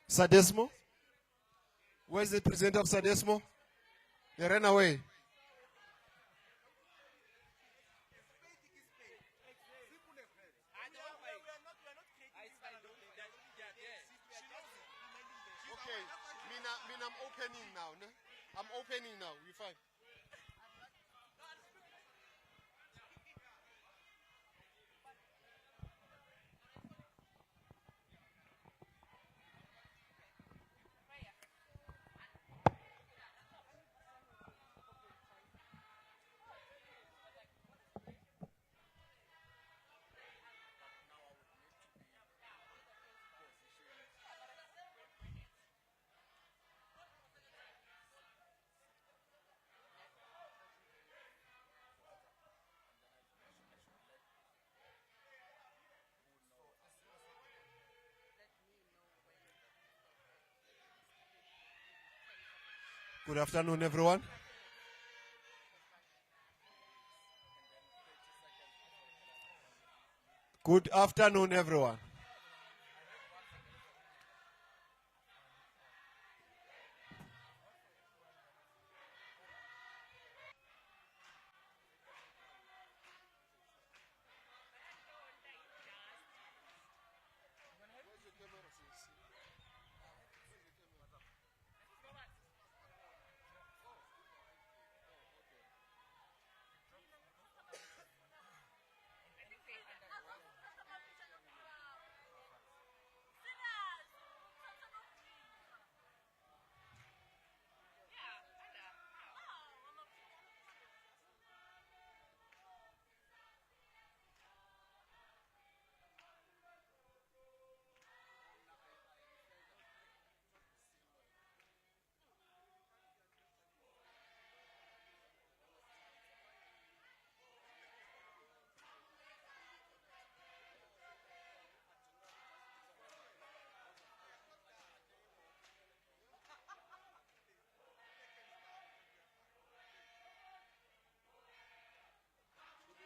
Sadesmo? Where's the presenter of Sadesmo? They ran away. Okay, I'm opening now. No? I'm opening now. You fine? Good afternoon, everyone. Good afternoon, everyone.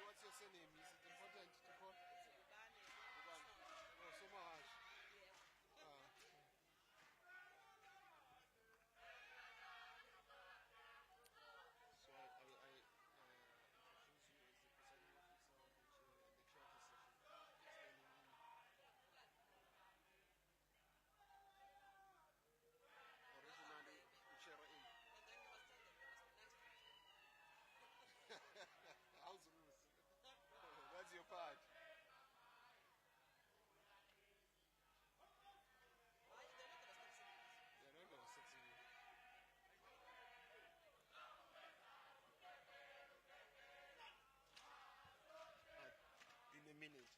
What's your surname? Is it important to call? Oh, so much. So I introduce you as the presiding officer and the charter session. Originally, Uchera in. How's Ruth? That's your part. Yeah, no, no, in a minute.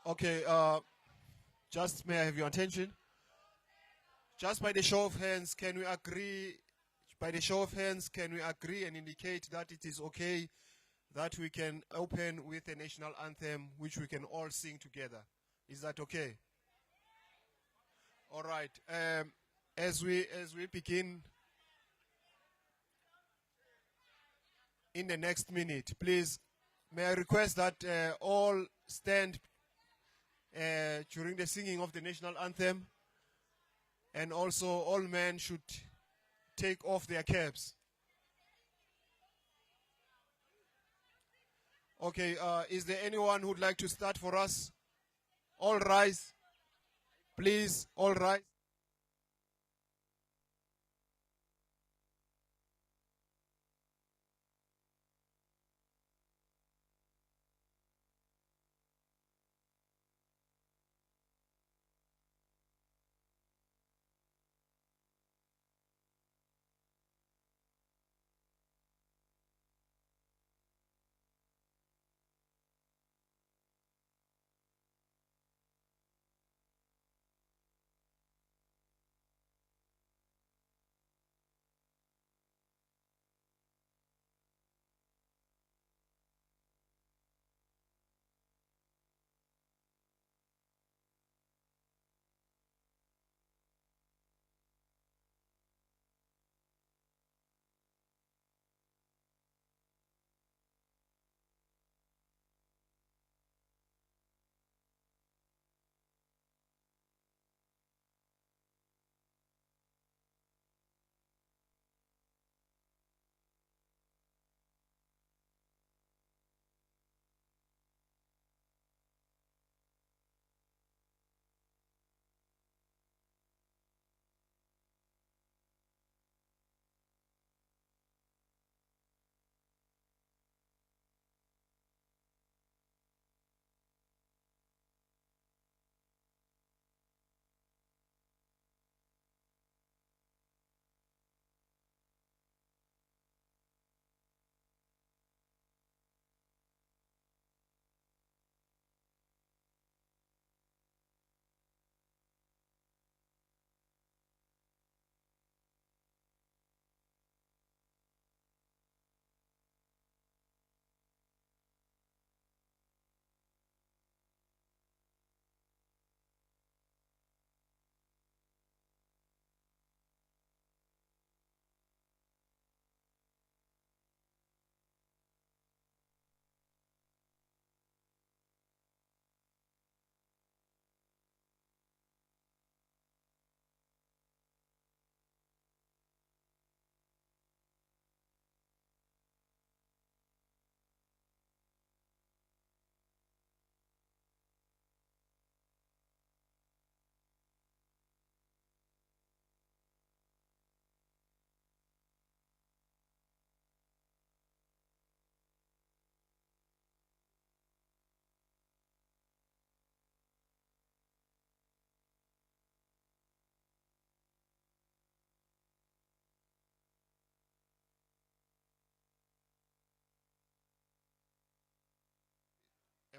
Okay, just may I have your attention? Just by the show of hands, can we agree? By the show of hands, can we agree and indicate that it is okay that we can open with a national anthem which we can all sing together? Is that okay? All right. As we begin in the next minute, please may I request that all stand during the singing of the national anthem, and also all men should take off their caps. Okay, is there anyone who would like to start for us? All rise. Please, all rise.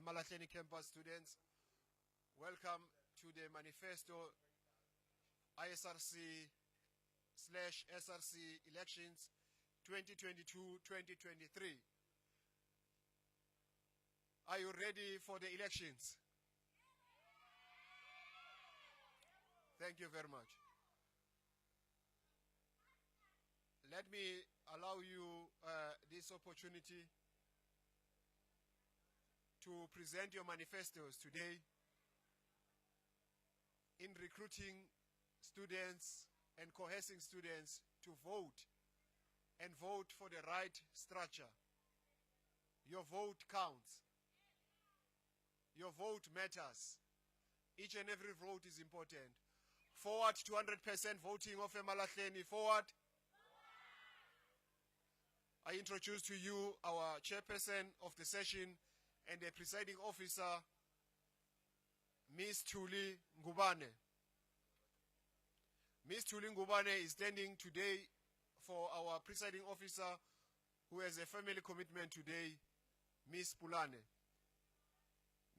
Emalahleni campus students. Welcome to the Manifesto ISRC/SRC elections 2022-2023. Are you ready for the elections? Thank you very much. Let me allow you this opportunity to present your manifestos today in recruiting students and coercing students to vote and vote for the right structure. Your vote counts. Your vote matters. Each and every vote is important. Forward to 100% voting of Emalahleni. Forward. I introduce to you our chairperson of the session and the presiding officer, Ms. Thuli Ngubane. Ms. Thuli Ngubane is standing today for our presiding officer who has a family commitment today, Ms. Pulane.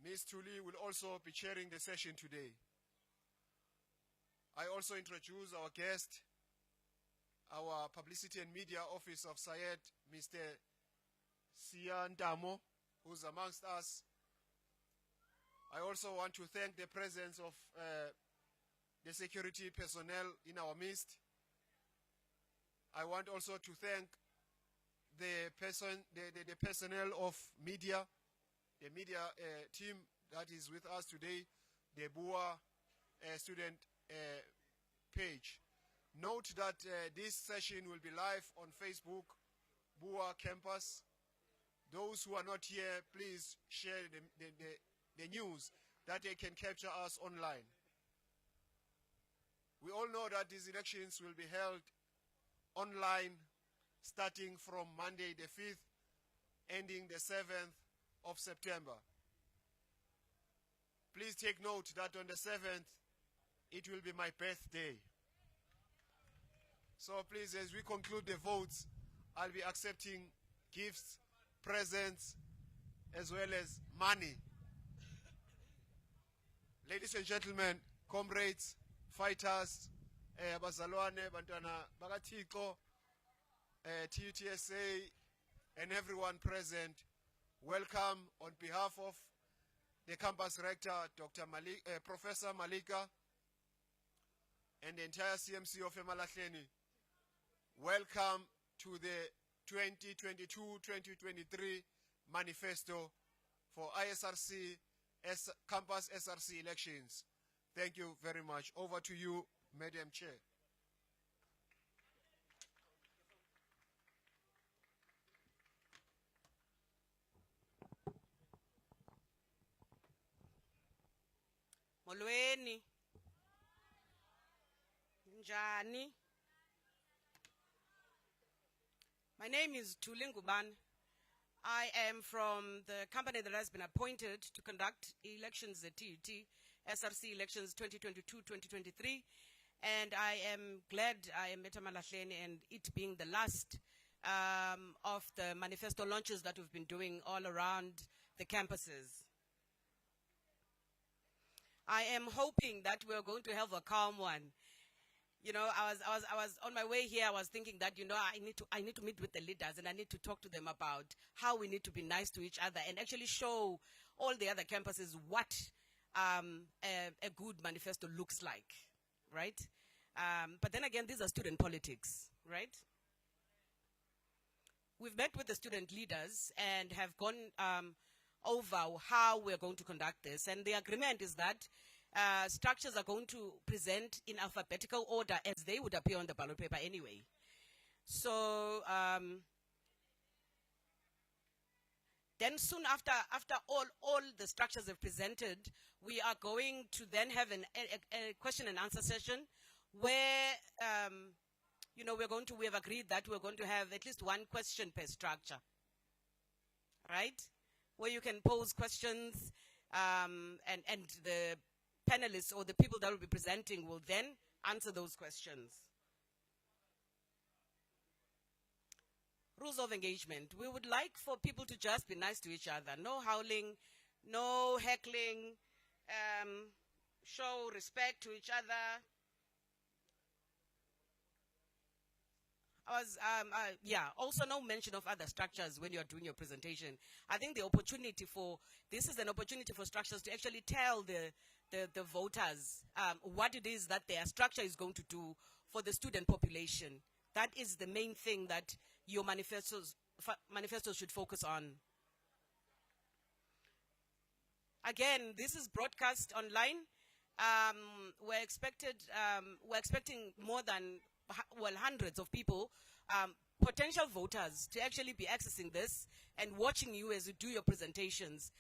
Ms. Thuli will also be chairing the session today. I also introduce our guest, our Publicity and Media Officer of Sayed, Mr. Siantamo, who's amongst us. I also want to thank the presence of the security personnel in our midst. I want also to thank the personnel of media, the media team that is with us today, the BUA student page. Note that this session will be live on Facebook, BUA Campus. Those who are not here, please share the news that they can capture us online. We all know that these elections will be held online starting from Monday the 5th, ending the 7th of September. Please take note that on the 7th, it will be my birthday. So please, as we conclude the votes, I'll be accepting gifts, presents, as well as money. Ladies and gentlemen, comrades, fighters, abazalwane, bantwana bakaThixo, TUTSA, and everyone present, welcome on behalf of the campus rector, Professor Malika, and the entire CMC of Emalahleni. Welcome to the 2022-2023 Manifesto for ISRC Campus SRC elections. Thank you very much. Over to you, Madam Chair. Molweni. Njani. My name is Thuli Ngubane. I am from the company that has been appointed to conduct elections at TUT, SRC elections 2022-2023. And I am glad I am at Emalahleni, and it being the last of the manifesto launches that we've been doing all around the campuses. I am hoping that we're going to have a calm one. You know, I was on my way here. I was thinking that, you know, I need to meet with the leaders, and I need to talk to them about how we need to be nice to each other and actually show all the other campuses what a good manifesto looks like, right? But then again, these are student politics, right? We've met with the student leaders and have gone over how we're going to conduct this, and the agreement is that structures are going to present in alphabetical order as they would appear on the ballot paper anyway. So then soon after all the structures have presented, we are going to then have a question and answer session where you know, we have agreed that we're going to have at least one question per structure, right? Where you can pose questions and the panelists or the people that will be presenting will then answer those questions. Rules of engagement. We would like for people to just be nice to each other. No howling, no heckling, show respect to each other. Also no mention of other structures when you're doing your presentation. I think this is an opportunity for structures to actually tell the voters what it is that their structure is going to do for the student population. That is the main thing that your manifestos should focus on. Again, this is broadcast online. We're expecting more than, hundreds of people, potential voters, to actually be accessing this and watching you as you do your presentations.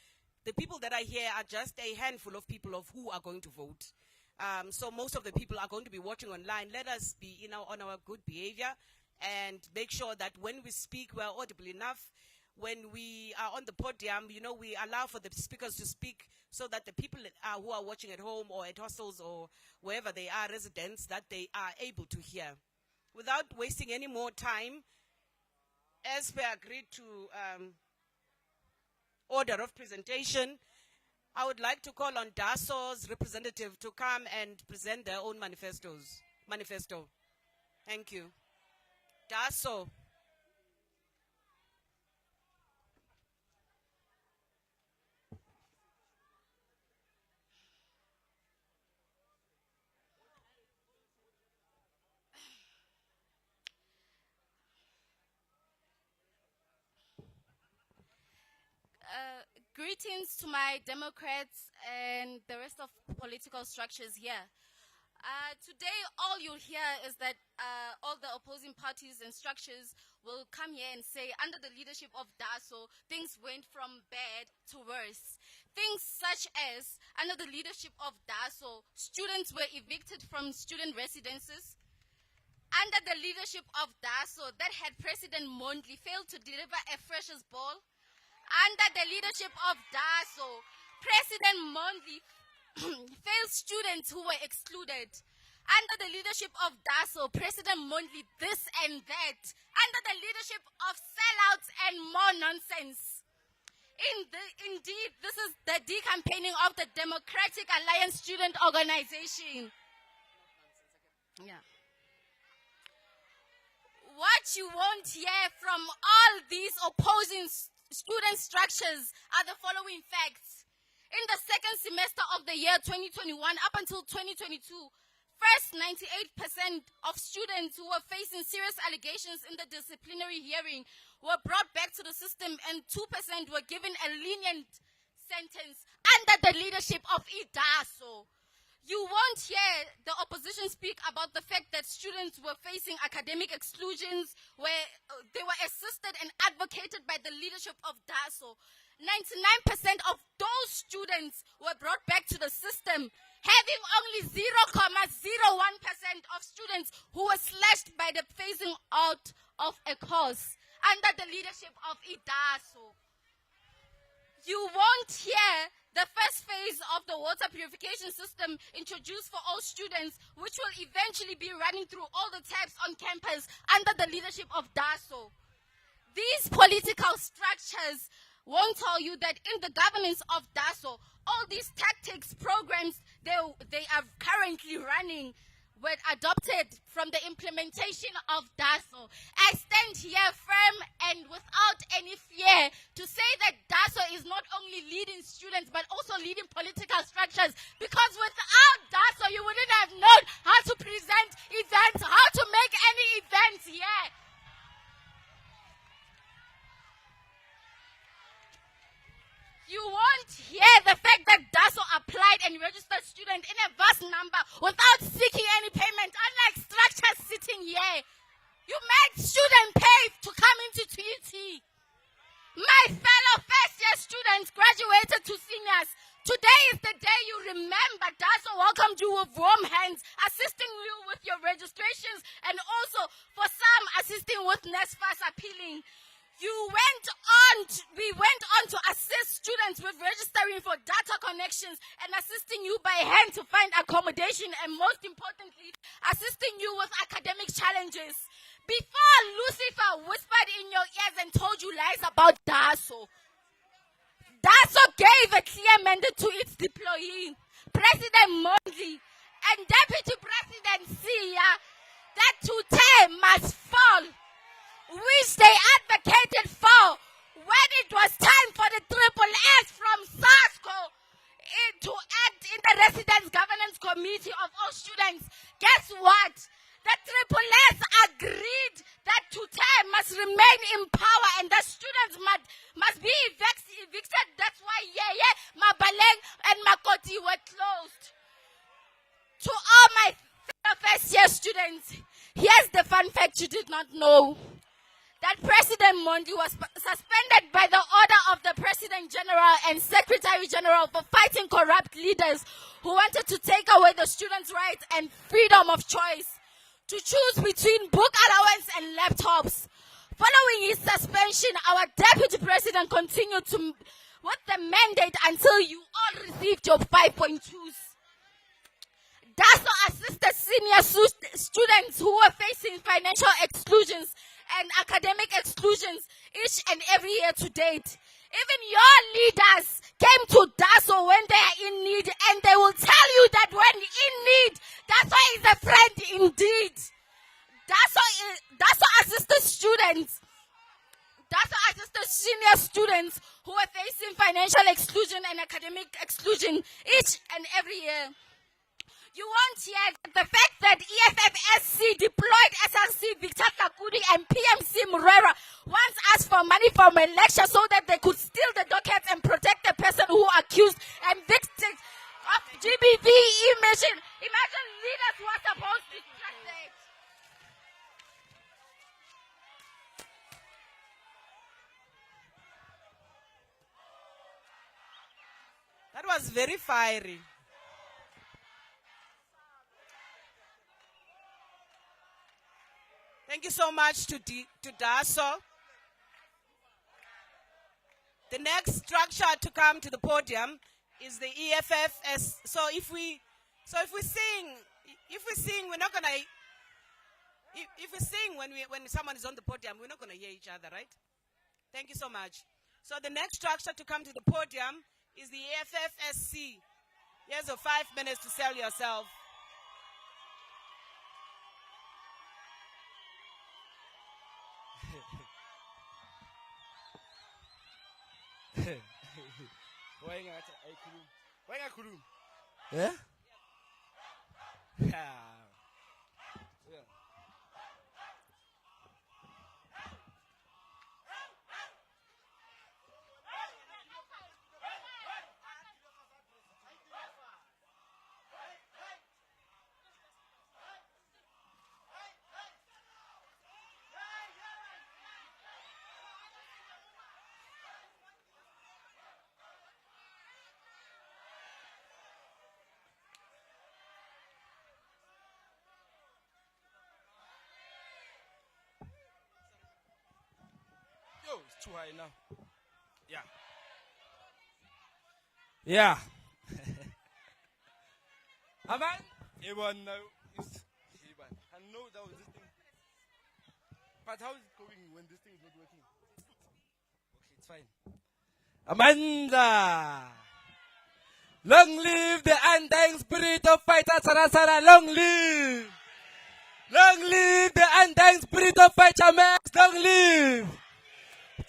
The people that are here are just a handful of people of who are going to vote. So most of the people are going to be watching online. Let us be on our good behavior and make sure that when we speak, we're audible enough. When we are on the podium, we allow for the speakers to speak so that the people who are watching at home or at hostels or wherever they are, residents, that they are able to hear. Without wasting any more time, as per agreed to order of presentation, I would like to call on DASO's representative to come and present their own manifesto. Thank you. DASO. Greetings to my Democrats and the rest of political structures here. Today, all you'll hear is that all the opposing parties and structures will come here and say, under the leadership of DASO, things went from bad to worse. Things such as, under the leadership of DASO, students were evicted from student residences. Under the leadership of DASO, that had President Mondli failed to deliver a freshers' ball. Under the leadership of DASO, President Mondli failed students who were excluded. Under the leadership of DASO, President Mondli this and that. Under the leadership of sellouts and more nonsense. Indeed, this is the decampaigning of the Democratic Alliance Student Organization. Yeah. What you won't hear from all these opposing student structures are the following facts. In the second semester of the year 2021 up until 2022, first 98% of students who were facing serious allegations in the disciplinary hearing were brought back to the system and 2% were given a lenient sentence under the leadership of IDASO. You won't hear the opposition speak about the fact that students were facing academic exclusions where they were assisted and advocated by the leadership of DASO. 99% of those students were brought back to the system, having only 0.01% of students who were slashed by the phasing out of a course under the leadership of IDASO. You won't hear the first phase of the water purification system introduced for all students, which will eventually be running through all the taps on campus under the leadership of DASO. These political structures won't tell you that in the governance of DASO, all these tactics, programs they are currently running were adopted from the implementation of DASO. I stand here firm and without any fear to say that DASO is not only leading students but also leading political structures, because without DASO you wouldn't have known how to present events, how to make any events here. You won't hear the fact that DASO applied and registered students in a vast number without seeking any payment, unlike structures sitting here. You made students pay to come into TUT. My fellow first-year students graduated to seniors. Today is the day you remember DASO welcomed you with warm hands, assisting you with your registrations, and also for some assisting with NSFAS appealing. We went on to assist students with registering for data connections and assisting you by hand to find accommodation, and most importantly, assisting you with academic challenges. Before Lucifer whispered in your ears and told you lies about DASO, DASO gave a clear mandate to its deployee, President Mondli, and Deputy President Sia, that two-term must fall, which they advocated for when it was time for the Triple S from SASCO to act in the Residence Governance Committee of all students. Guess what? The Triple S agreed that two-term must remain in power and the students must be evicted. That's why Mabaleng and Makoti were closed. To all my fellow first-year students, here's the fun fact you did not know. That President Mondi was suspended by the order of the President General and Secretary General for fighting corrupt leaders who wanted to take away the students' rights and freedom of choice to choose between book allowance and laptops. Following his suspension, our Deputy President continued with the mandate until you all received your 5.2s. DASO assisted senior students who were facing financial exclusions and academic exclusions each and every year to date. Even your leaders came to DASO when they are in need, and they will tell you that when in need, DASO is a friend indeed. DASO assisted students. DASO assisted senior students who were facing financial exclusion and academic exclusion each and every year. You won't hear the fact that EFFSC deployed SRC Victor Kakudi and PMC Murera once asked for money from a lecture so that they could steal the dockets and protect the person who accused and victim of GBV imagine. Imagine leaders who are supposed to trust it. That was very fiery. Thank you so much to DASO. The next structure to come to the podium is the EFFS. So if we sing, we're not gonna. If we sing when someone is on the podium, we're not gonna hear each other, right? Thank you so much. So the next structure to come to the podium is the EFFSC. Here's your 5 minutes to sell yourself. Yeah? Yeah. It's too high now. Yeah. Yeah. Aman? Everyone now is Iban. I know that was this thing. But how is it going when this thing is not working? Okay, it's fine. Amanda! Long live the undying spirit of fighter Sarasara. Long live! Long live the undying spirit of fighter Max. Long live!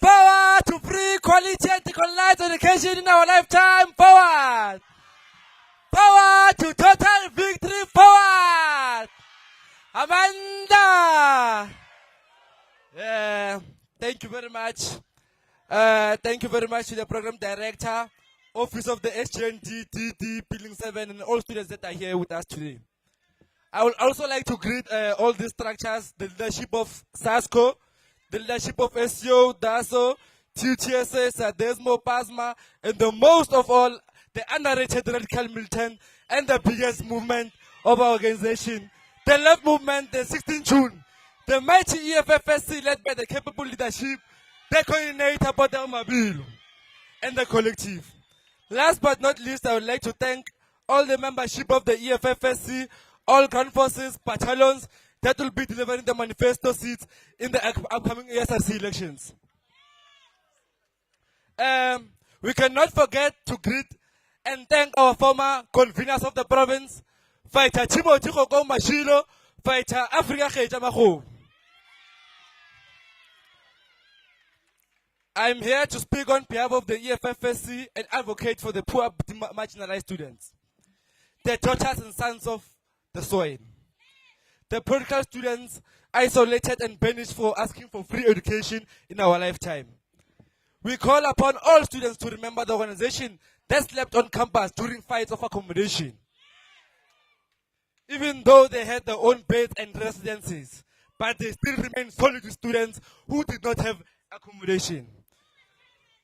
Forward to free, quality, and decolonized education in our lifetime. Forward! Forward to total victory. Forward! Amanda! Yeah, thank you very much. Thank you very much to the program director, Office of the SGND, DD, Building 7, and all students that are here with us today. I would also like to greet all these structures, the leadership of SASCO, the leadership of SEO, DASO, TTSS, Desmo, PASMA, and the most of all, the underrated radical militant and the biggest movement of our organization, the left movement, the 16th June, the mighty EFFSC led by the capable leadership, the coordinator, Bodang Mabilo, and the collective. Last but not least, I would like to thank all the membership of the EFFSC, all ground forces, battalions, that will be delivering the manifesto seats in the upcoming ESRC elections. We cannot forget to greet and thank our former conveners of the province, Fighter Timothy Koko Mashilo, Fighter Africa Kheja Makho. I'm here to speak on behalf of the EFFSC and advocate for the poor marginalized students, the daughters and sons of the soil, the political students isolated and banished for asking for free education in our lifetime. We call upon all students to remember the organization that slept on campus during fights of accommodation. Even though they had their own beds and residences, but they still remain solid students who did not have accommodation.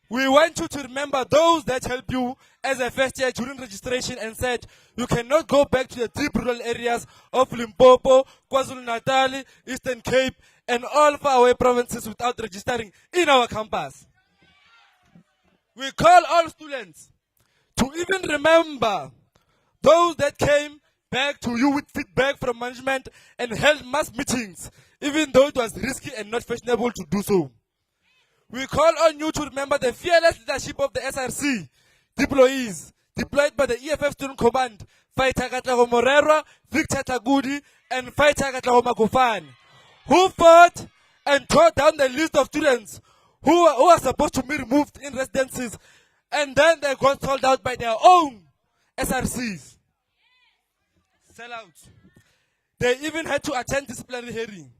We want you to remember those that helped you as a first year during registration and said you cannot go back to the deep rural areas of Limpopo, KwaZulu-Natal, Eastern Cape, and all faraway provinces without registering in our campus. We call all students to even remember those that came back to you with feedback from management and held mass meetings, even though it was risky and not fashionable to do so. We call on you to remember the fearless leadership of the SRC deployees deployed by the EFF Student Command, Fighter Katlago Morera, Victor Tagudi, and Fighter Katlago Magufane, who fought and tore down the list of students who are supposed to be removed in residences, and then they got sold out by their own SRCs. Sell out. They even had to attend disciplinary hearing.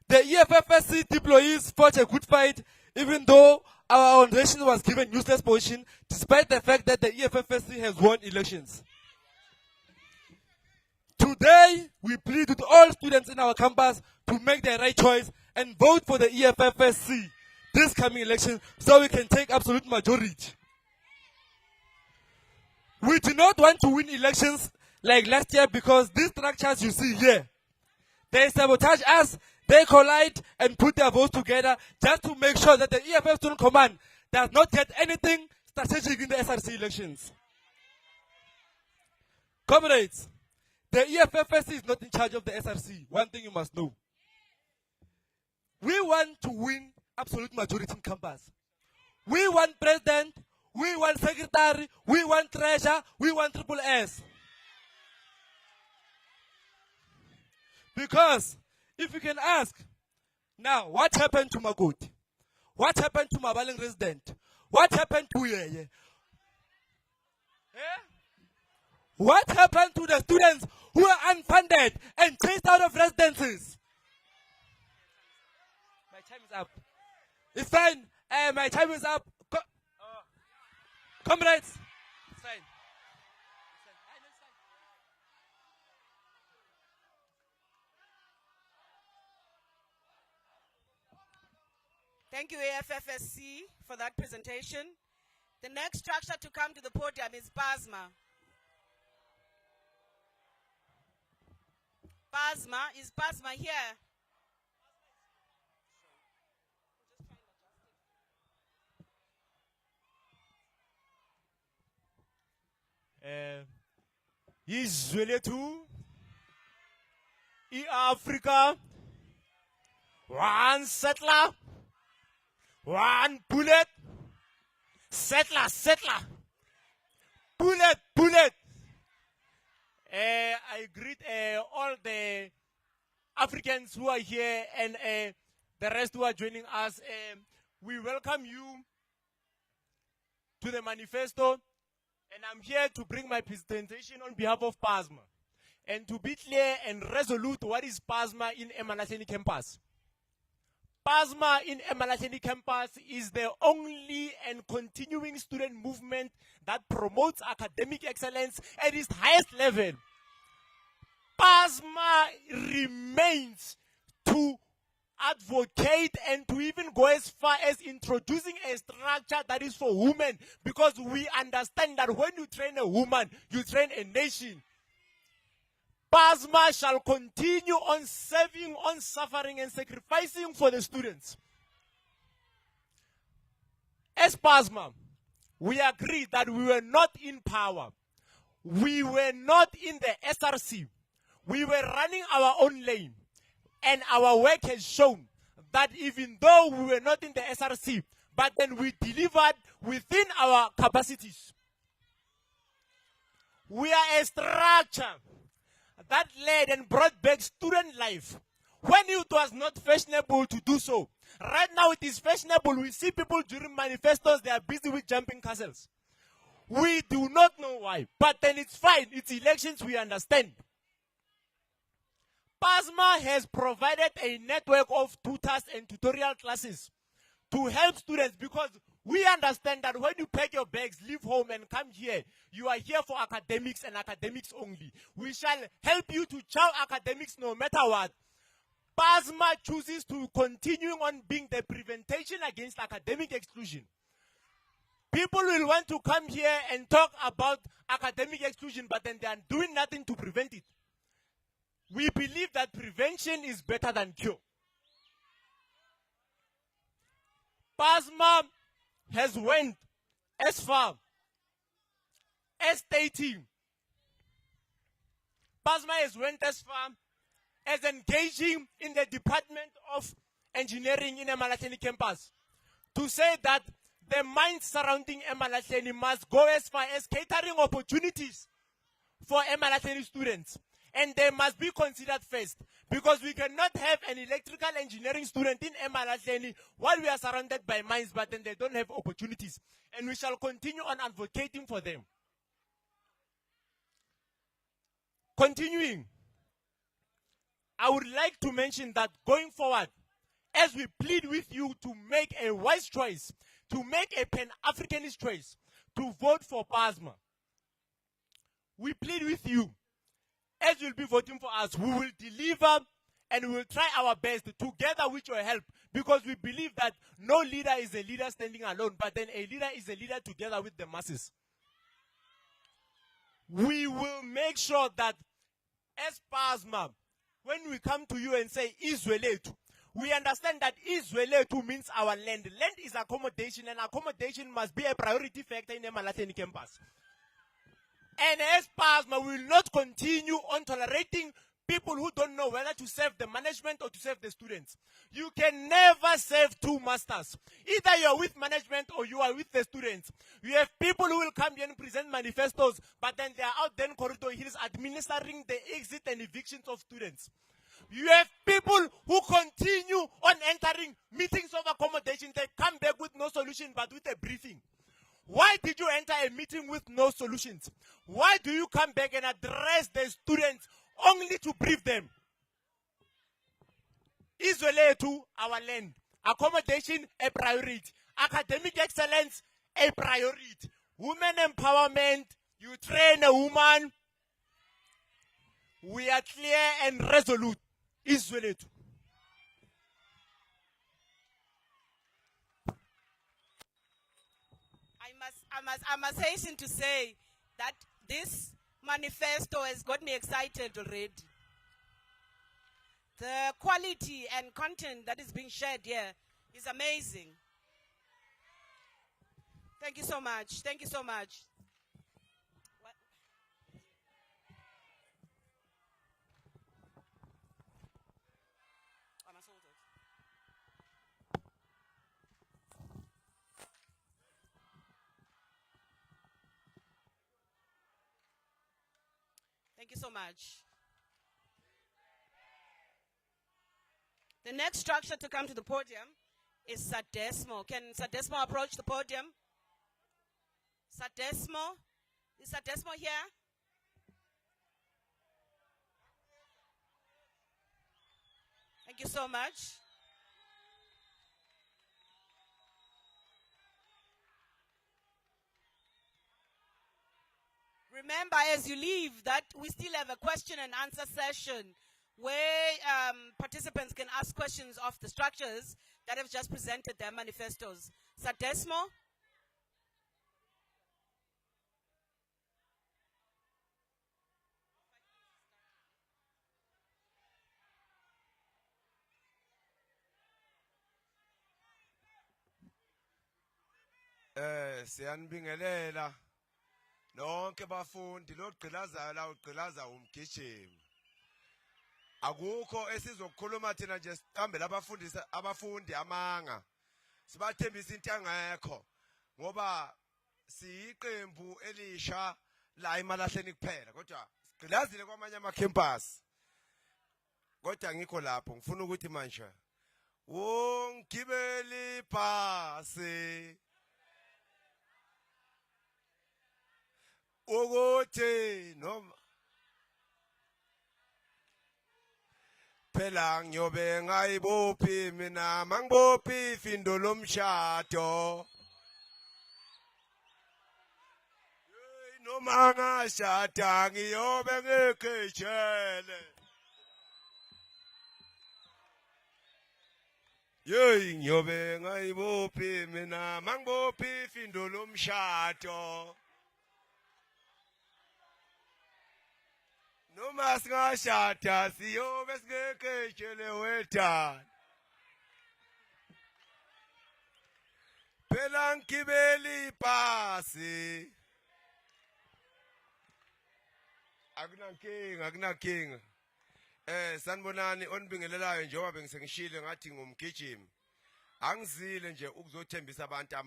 The EFFSC deployees fought a good fight, even though our organization was given useless position, despite the fact that the EFFSC has won elections. Today, we plead with all students in our campus to make the right choice and vote for the EFFSC this coming election so we can take absolute majority. We do not want to win elections like last year because these structures you see here, they sabotage us. They collide and put their votes together just to make sure that the EFF Student Command does not get anything strategic in the SRC elections. Comrades, the EFFSC is not in charge of the SRC. One thing you must know. We want to win absolute majority in campus. We want president, we want secretary, we want treasurer, we want triple S. Because if you can ask, now, what happened to Magoti? What happened to Mabaling resident? What happened to Yeye? What happened to the students who are unfunded and chased out of residences? My time is up. It's fine. My time is up. Comrades, it's fine. Thank you, AFFSC, for that presentation. The next structure to come to the podium is PASMA. PASMA, is PASMA here? Izwe lethu i-Africa, one settler, one bullet, settler, bullet. I greet all the Africans who are here and the rest who are joining us. We welcome you to the Manifesto, and I'm here to bring my presentation on behalf of PASMA. And to be clear and resolute, what is PASMA in Emalahleni campus? PASMA in Emalahleni campus is the only and continuing student movement that promotes academic excellence at its highest level. PASMA remains to advocate and to even go as far as introducing a structure that is for women, because we understand that when you train a woman, you train a nation. PASMA shall continue on serving, on suffering and sacrificing for the students. As PASMA, we agree that we were not in power. We were not in the SRC. We were running our own lane. And our work has shown that even though we were not in the SRC, but then we delivered within our capacities. We are a structure that led and brought back student life when it was not fashionable to do so. Right now it is fashionable. We see people during manifestos, they are busy with jumping castles. We do not know why, but then it's fine. It's elections, we understand. PASMA has provided a network of tutors and tutorial classes to help students, because we understand that when you pack your bags, leave home and come here, you are here for academics and academics only. We shall help you to chow academics no matter what. PASMA chooses to continue on being the prevention against academic exclusion. People will want to come here and talk about academic exclusion, but then they are doing nothing to prevent it. We believe that prevention is better than cure. PASMA has went as far as stating, PASMA has went as far as engaging in the Department of Engineering in Emalahleni campus to say that the minds surrounding Emalahleni must go as far as catering opportunities for Emalahleni students. And they must be considered first, because we cannot have an electrical engineering student in Emalahleni while we are surrounded by mines, but then they don't have opportunities. And we shall continue on advocating for them. Continuing, I would like to mention that going forward, as we plead with you to make a wise choice, to make a Pan-Africanist choice, to vote for PASMA, we plead with you, as you'll be voting for us, we will deliver and we will try our best together with your help, because we believe that no leader is a leader standing alone, but then a leader is a leader together with the masses. We will make sure that as PASMA, when we come to you and say Izweletu, we understand that Izweletu means our land. Land is accommodation, and accommodation must be a priority factor in Emalahleni campus. And as PASMA, we will not continue on tolerating people who don't know whether to serve the management or to serve the students. You can never serve two masters. Either you are with management or you are with the students. You have people who will come here and present manifestos, but then they are out there in corridor hills administering the exit and evictions of students. You have people who continue on entering meetings of accommodation. They come back with no solution but with a briefing. Why did you enter a meeting with no solutions? Why do you come back and address the students only to brief them? Izweletu, our land. Accommodation, a priority. Academic excellence, a priority. Women empowerment, you train a woman. We are clear and resolute. Izweletu. I must hasten to say that this manifesto has got me excited already. The quality and content that is being shared here is amazing. Thank you so much. Thank you so much. What? I must hold it. Thank you so much. The next structure to come to the podium is Sadesmo. Can Sadesmo approach the podium? Sadesmo? Is Sadesmo here? Thank you so much. Remember, as you leave, that we still have a question and answer session where participants can ask questions of the structures that have just presented their manifestos. Sadesmo? Siyanibingelela nonke bafundi logqilazayo la ugqilaza umgijimi. Akukho esizokukhuluma thina nje siqambela abafundi amanga. sibathembisa into engekho ngoba siyiqembu elisha la Emalahleni kuphela kodwa sigqilazile kwamanye ama-campus kodwa ngikho lapho ngifuna ukuthi manje ungibeli phasi ukuthi noma phela ngiyobe ngayibophi mina mangibophi ifindo lomshado noma ngashada ngiyobe ngekhetshele ngiyobe ngayibophi mina mangibophi ifindo lomshado noma singashada siyobe singekhetshele wedana phela ngibeli phasi akunakinga sanibonani onibingelelayo njengoba bengisengishilo ngathi ngumgijimi angizile nje ukuzothembisa abantu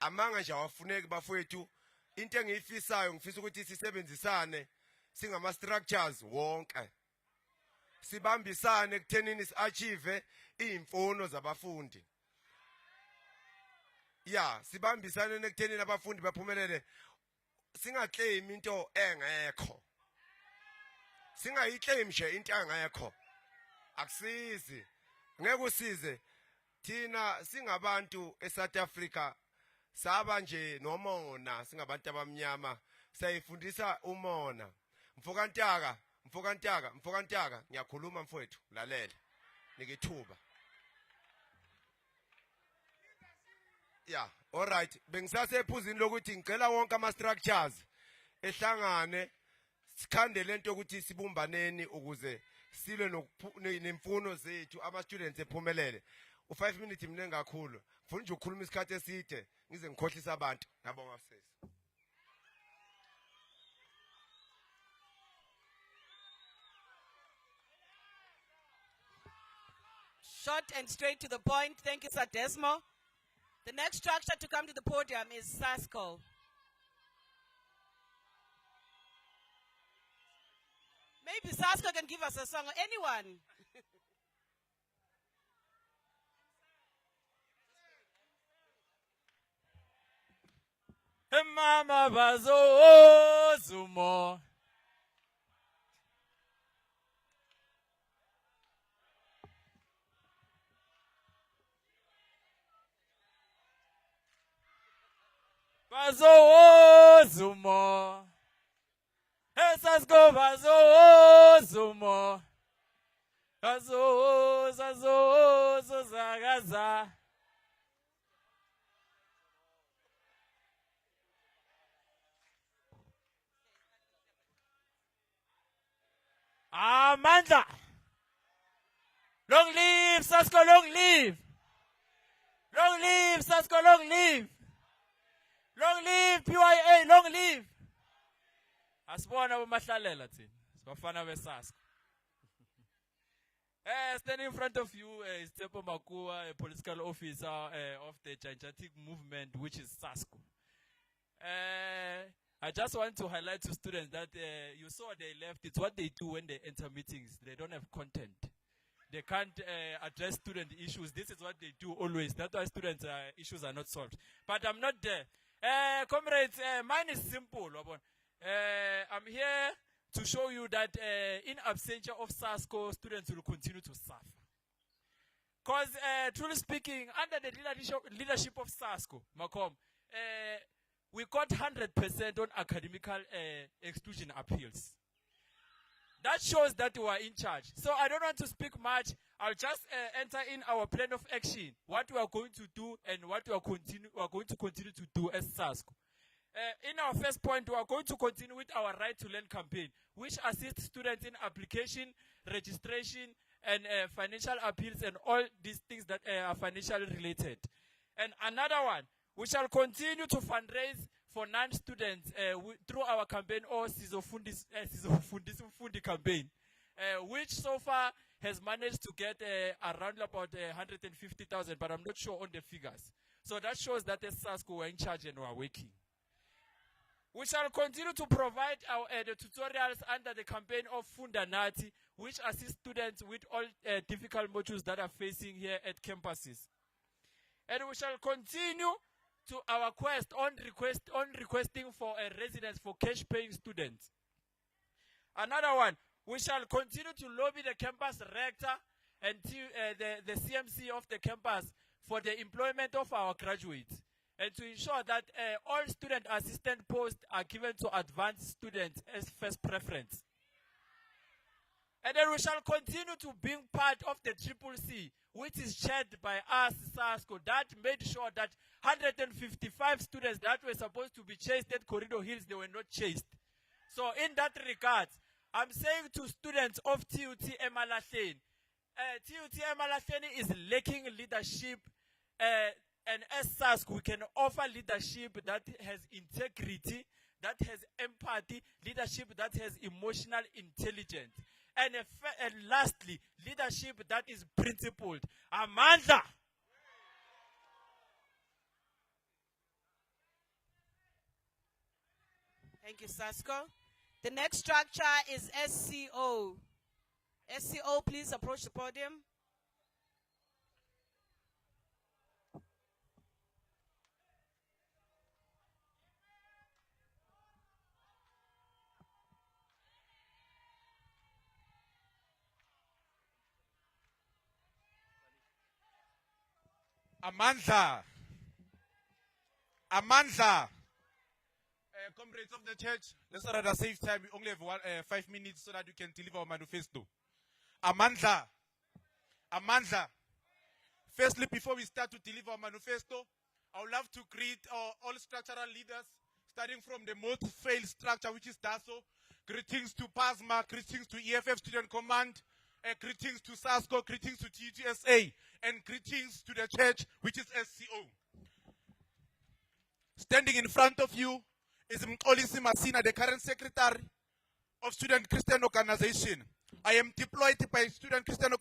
amanga nje awafuneki bafowethu into engiyifisayo ngifisa ukuthi sisebenzisane singama structures wonke sibambisane ekuthenini si-achieve izimfuno zabafundi sibambisane ekuthenini abafundi baphumelele singaclaim into engekho singayiclaim nje into engekho akusizi ngeke usize thina singabantu eSouth Africa saba nje nomona singabantu abamnyama sayifundisa umona mfokantaka ngiyakhuluma mfowethu lalela nikithuba alright bengisasephuzini lokuthi ngicela wonke ama structures ehlangane sikhande lento ukuthi sibumbaneni ukuze silwe nemfuno zethu ama students ephumelele u5 minutes mne kakhulu ngifuna nje ukukhuluma isikhathi eside ngize ngikhohlisa abantu ngiyabonga sisi Short and straight to the point. Thank you, Sir Desmo. The next structure to come to the podium is SASCO. Maybe SASCO can give us a song. Anyone? Mama bazo zumo bazo zumo SASCO bazo zumo bazo zagaza Amanda. Long live SASCO, long live. Long live SASCO, long live. Long live PYA, long live. Asibona bomahlalela thina. Sibafana beSASCO. Standing in front of you is Tepo Makua, a political officer of the gigantic movement which is SASCO. I just want to highlight to students that you saw they left. It's what they do when they enter meetings. They don't have content. They can't address student issues. This is what they do always. That's why student issues are not solved. But I'm not there. Comrades, mine is simple. I'm here to show you that in absentia of SASCO, students will continue to suffer. Because truly speaking, under the leadership of SASCO, Macom, we got 100% on academical exclusion appeals. That shows that we are in charge. So I don't want to speak much. I'll just enter in our plan of action, what we are going to do and what we are going to continue to do as SASCO. In our first point, we are going to continue with our Right to Learn campaign, which assists students in application, registration, and financial appeals and all these things that are financially related. And another one, we shall continue to fundraise for non-students through our campaign or Sizofundi campaign, which so far has managed to get around about 150,000, but I'm not sure on the figures. So that shows that the SASCO were in charge and were working. We shall continue to provide the tutorials under the campaign of Funda Nathi, which assist students with all difficult modules that are facing here at campuses. And we shall continue to our quest on requesting for a residence for cash-paying students. Another one, we shall continue to lobby the campus rector and the CMC of the campus for the employment of our graduates, and to ensure that all student assistant posts are given to advanced students as first preference. And then we shall continue to be part of the CCC, which is chaired by us, SASCO, that made sure that 155 students that were supposed to be chased at Corridor Hills, they were not chased. So in that regard, I'm saying to students of TUT Emalahleni, TUT Emalahleni is lacking leadership, and as SASCO, we can offer leadership that has integrity, that has empathy, leadership that has emotional intelligence. And lastly, leadership that is principled. Amandla. Thank you, SASCO. The next structure is SCO. SCO, please approach the podium. Amandla. Amandla. Comrades of the church, let's rather save time. We only have 5 minutes so that we can deliver our manifesto. Amandla. Amandla. Firstly, before we start to deliver our manifesto, I would love to greet all structural leaders, starting from the most failed structure, which is DASO. Greetings to PASMA, greetings to EFF Student Command, greetings to SASCO, greetings to TUTSA, and greetings to the church, which is SCO. Standing in front of you is Mkolisi Masina, the current secretary of Student Christian Organization. I am deployed by Student Christian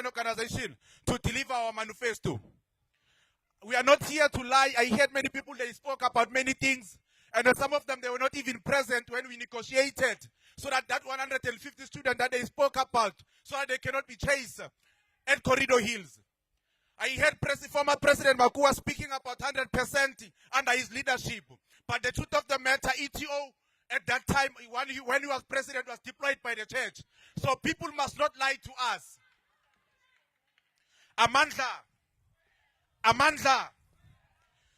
Organization. To deliver our manifesto. We are not here to lie. I heard many people, they spoke about many things, and some of them, they were not even present when we negotiated, so that 150 students that they spoke about, so that they cannot be chased at Corridor Hills. I heard former President Makua speaking about 100% under his leadership. But the truth of the matter, ETO at that time, when he was president, was deployed by the church. So people must not lie to us. Amandla. Amandla.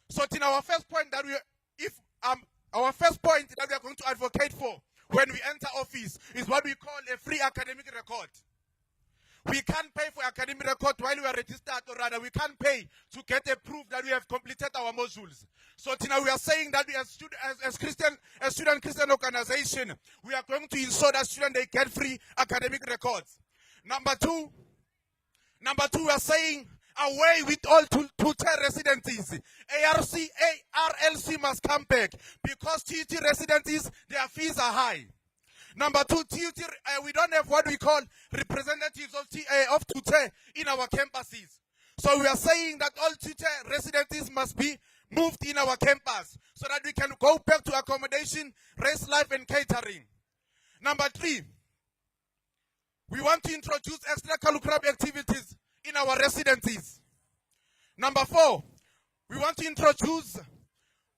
So in our first point that we are going to advocate for when we enter office is what we call a free academic record. We can't pay for academic record while we are registered, or rather we can't pay to get a proof that we have completed our modules. So now we are saying that we as student Christian organization, we are going to ensure that students, they get free academic records. Number two, we are saying away with all two-tier residencies. ARLC must come back because TUT residencies, their fees are high. Number two, we don't have what we call representatives of tutor in our campuses. So we are saying that all tutor residencies must be moved in our campus so that we can go back to accommodation, race life, and catering. Number three, we want to introduce extracurricular activities in our residencies. Number four, we want to introduce.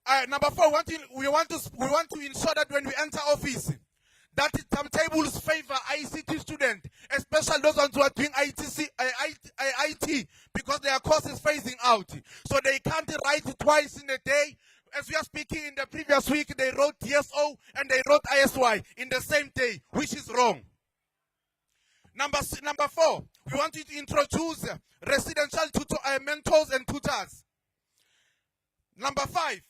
We want to ensure that when we enter office, that timetables favor ICT students, especially those ones who are doing IT, because their course is phasing out. So they can't write twice in a day. As we are speaking, in the previous week, they wrote DSO and they wrote ISY in the same day, which is wrong. Number four, we want you to introduce residential mentors and tutors. Number five,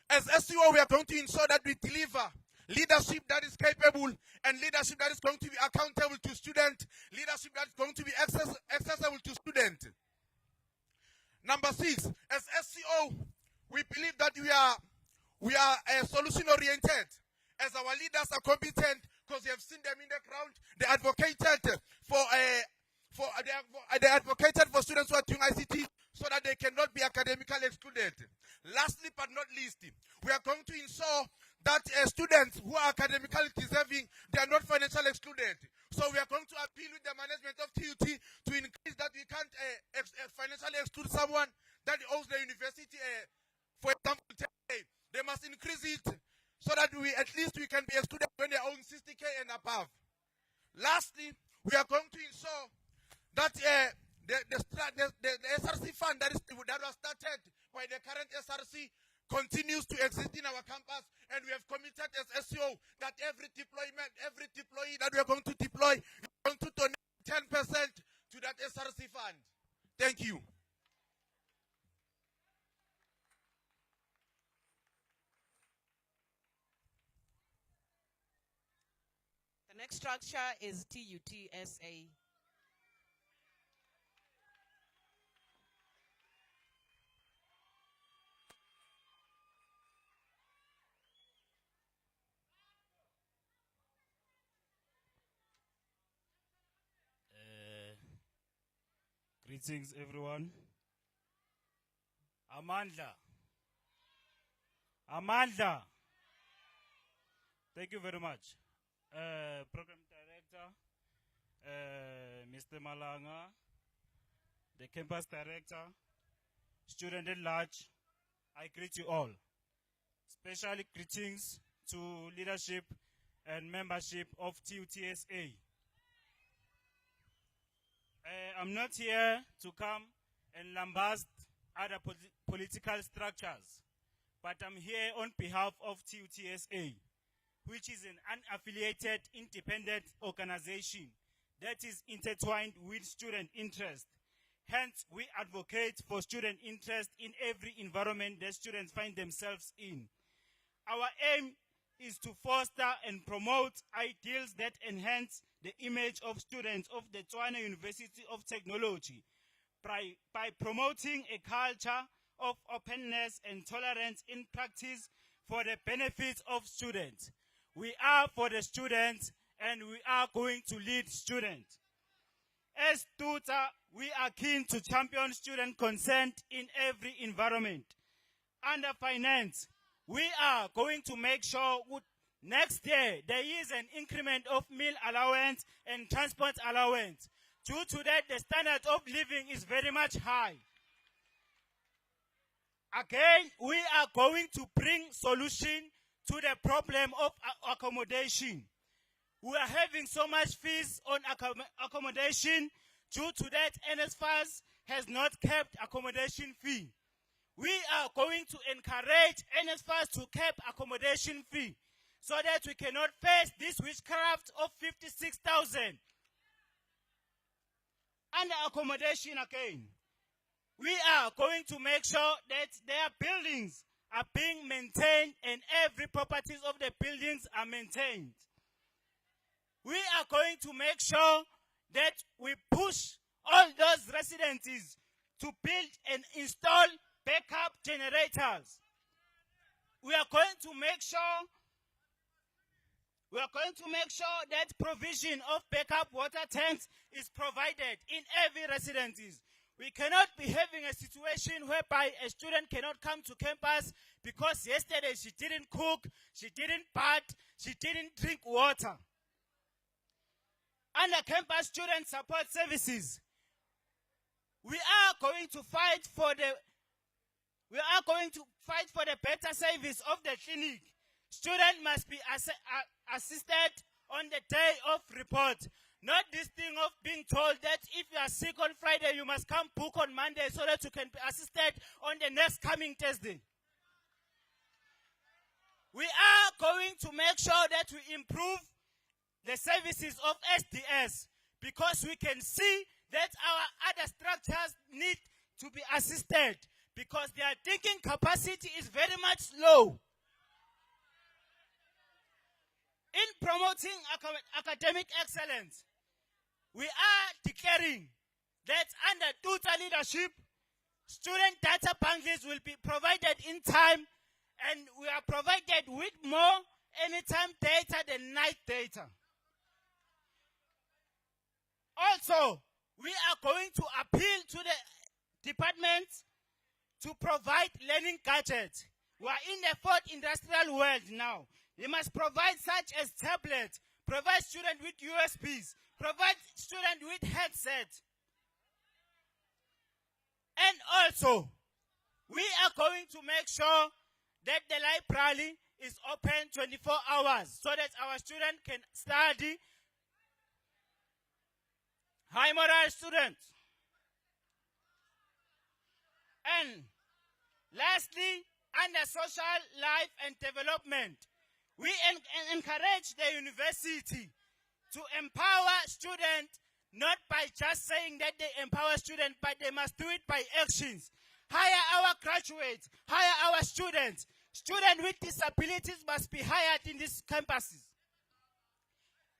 as SCO, we are going to ensure that we deliver leadership that is capable and leadership that is going to be accountable to students, leadership that is going to be accessible to students. Number six, as SCO, we believe that we are solution oriented. As our leaders are competent, because you have seen them in the ground. They advocated they advocated for students who are doing ICT so that they cannot be academically excluded. Lastly but not least, we are going to ensure that students who are academically deserving, they are not financially excluded. So we are going to appeal with the management of TUT to increase that. We can't financially exclude someone that owes the university, for example, 10K. They must increase it so that at least we can be excluded when they own 60K and above. Lastly, we are going to ensure that the SRC fund that was started by the current SRC continues to exist in our campus, and we have committed as SEO that every deployee that we are going to deploy is going to donate 10% to that SRC fund. Thank you. The next structure is TUTSA. Greetings, everyone. Amandla. Amandla. Thank you very much. Program Director, Mr. Malanga, the Campus Director, student at large, I greet you all. Special greetings to leadership and membership of TUTSA. I'm not here to come and lambast other political structures, but I'm here on behalf of TUTSA, which is an unaffiliated independent organization that is intertwined with student interest. Hence, we advocate for student interest in every environment that students find themselves in. Our aim is to foster and promote ideals that enhance the image of students of the Tshwane University of Technology by promoting a culture of openness and tolerance in practice for the benefit of students. We are for the students, and we are going to lead students. As tutor, we are keen to champion student consent in every environment. Under finance, we are going to make sure next year there is an increment of meal allowance and transport allowance. Due to that, the standard of living is very much high. Again, we are going to bring solution to the problem of accommodation. We are having so much fees on accommodation. Due to that, NSFAS has not kept accommodation fee. We are going to encourage NSFAS to keep accommodation fee so that we cannot face this witchcraft of 56,000 under accommodation again. We are going to make sure that their buildings are being maintained and every properties of the buildings are maintained. We are going to make sure that we push all those residences to build and install backup generators. We are going to make sure that provision of backup water tanks is provided in every residences. We cannot be having a situation whereby a student cannot come to campus because yesterday she didn't cook, she didn't bath, she didn't drink water. Under campus student support services, we are going to fight for the better service of the clinic. Students must be assisted on the day of report. Not this thing of being told that if you are sick on Friday, you must come book on Monday so that you can be assisted on the next coming Thursday. We are going to make sure that we improve the services of SDS because we can see that our other structures need to be assisted because their thinking capacity is very much low. In promoting academic excellence, we are declaring that under tutor leadership, student data bundles will be provided in time, and we are provided with more anytime data than night data. Also, we are going to appeal to the department to provide learning gadgets. We are in the fourth industrial world now. They must provide such as tablets, provide students with USBs, provide students with headsets. And also, we are going to make sure that the library is open 24 hours so that our students can study. High moral students. And lastly, under social life and development, we encourage the university to empower students, not by just saying that they empower students, but they must do it by actions. Hire our graduates, hire our students. Students with disabilities must be hired in these campuses.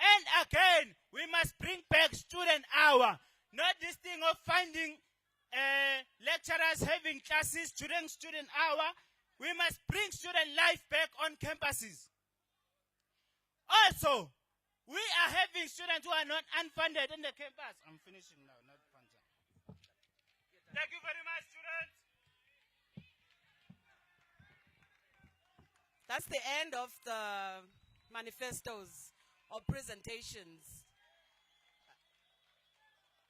And again, we must bring back student hour, not this thing of finding lecturers having classes during student hour. We must bring student life back on campuses. Also, we are having students who are not unfunded in the campus. I'm finishing now, not funded. Thank you very much, students. That's the end of the manifestos or presentations.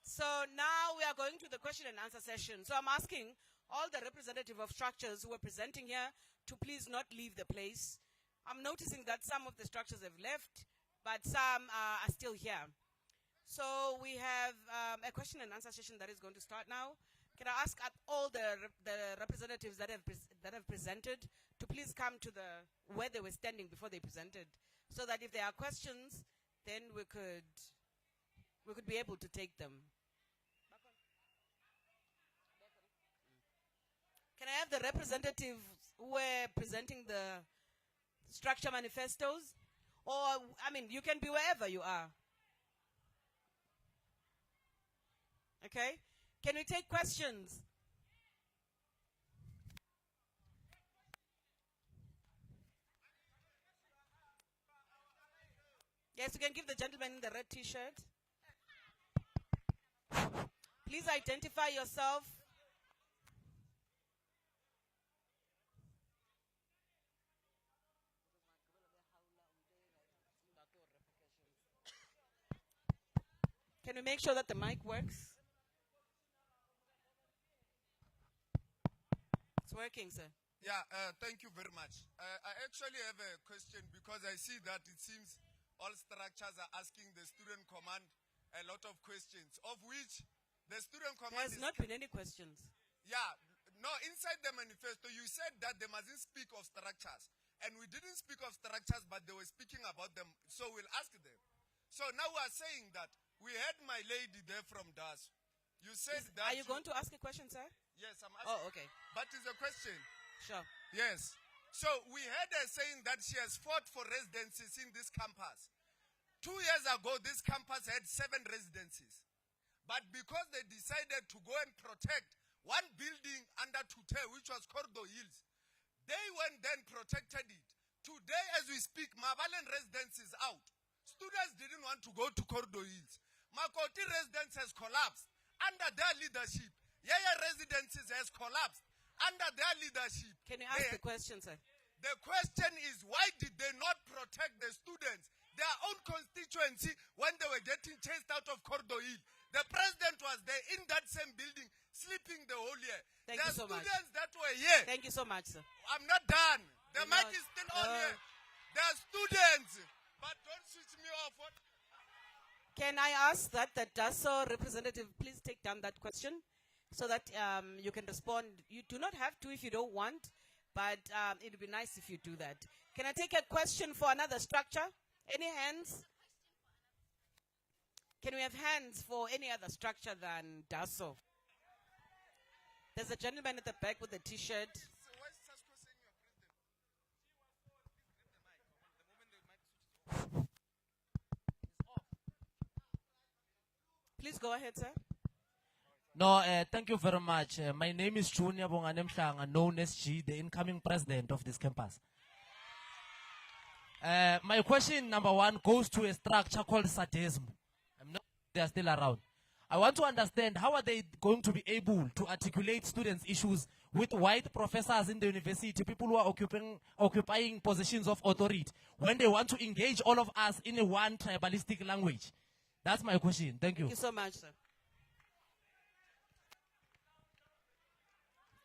So now we are going to the question and answer session. So I'm asking all the representative of structures who are presenting here to please not leave the place. I'm noticing that some of the structures have left, but some are still here. So we have a question and answer session that is going to start now. Can I ask all the representatives that have presented to please come to where they were standing before they presented, so that if there are questions, then we could be able to take them. Can I have the representatives who were presenting the structure manifestos? Or, I mean, you can be wherever you are. Okay? Can we take questions? Yes, you can give the gentleman in the red t-shirt. Please identify yourself. Can we make sure that the mic works? It's working, sir. Yeah, thank you very much. I actually have a question because I see that it seems all structures are asking the student command a lot of questions, of which the student command There's not been any questions. Yeah, no, inside the manifesto, you said that they mustn't speak of structures. And we didn't speak of structures, but they were speaking about them. So we'll ask them. So now we are saying that we had my lady there from DAS. You said that... Are you going to ask a question, sir? Yes, I'm asking. Oh, okay. But it's a question. Sure. Yes. So we heard her saying that she has fought for residencies in this campus. 2 years ago, this campus had 7 residencies. But because they decided to go and protect one building under Tute, which was Cordo Hills, they went then protected it. Today, as we speak, Mabalen residence is out. Students didn't want to go to Cordo Hills. Makoti residence has collapsed under their leadership. Yaya residences has collapsed under their leadership. Can you ask the question, sir? The question is, why did they not protect the students, their own constituency, when they were getting chased out of Cordo Hill? The president was there in that same building, sleeping the whole year. Thank you so much. There are students that were here. Thank you so much, sir. I'm not done. The mic is still on here. There are students, but don't switch me off. What? Can I ask that the DASO representative please take down that question so that you can respond? You do not have to if you don't want, but it would be nice if you do that. Can I take a question for another structure? Any hands? Can we have hands for any other structure than DASO? There's a gentleman at the back with a t-shirt. Please go ahead, sir. No, thank you very much. My name is Junior Bongane Mhlanga, known as G, the incoming president of this campus. My question number 1 goes to a structure called sadism. they are still around. I want to understand how are they going to be able to articulate students' issues with white professors in the university, people who are occupying positions of authority, when they want to engage all of us in a one tribalistic language? That's my question. Thank you. Thank you so much, sir.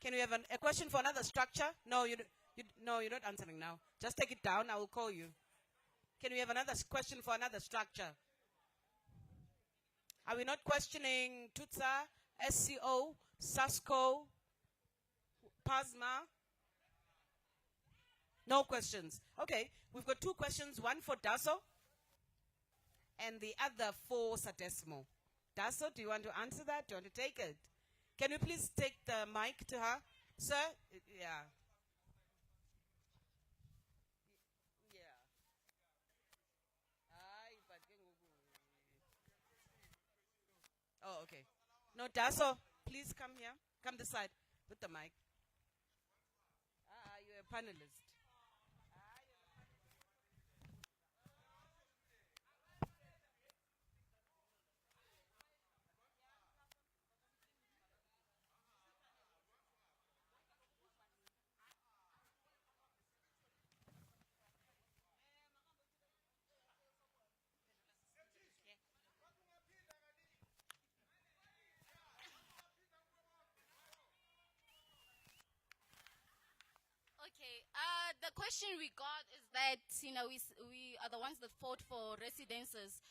Can we have a question for another structure? No, no, you're not answering now. Just take it down. I will call you. Can we have another question for another structure? Are we not questioning TUTSA, SCO, SASCO, PASMA? No questions. Okay, we've got 2 questions, one for Daso and the other for Sadesmo. Daso, do you want to answer that? Do you want to take it? Can we please take the mic to her? Sir? Yeah. Oh, okay. No, Daso, please come here. Come this side with the mic. You're a panelist. Okay, the question we got is that, we are the ones that fought for residences.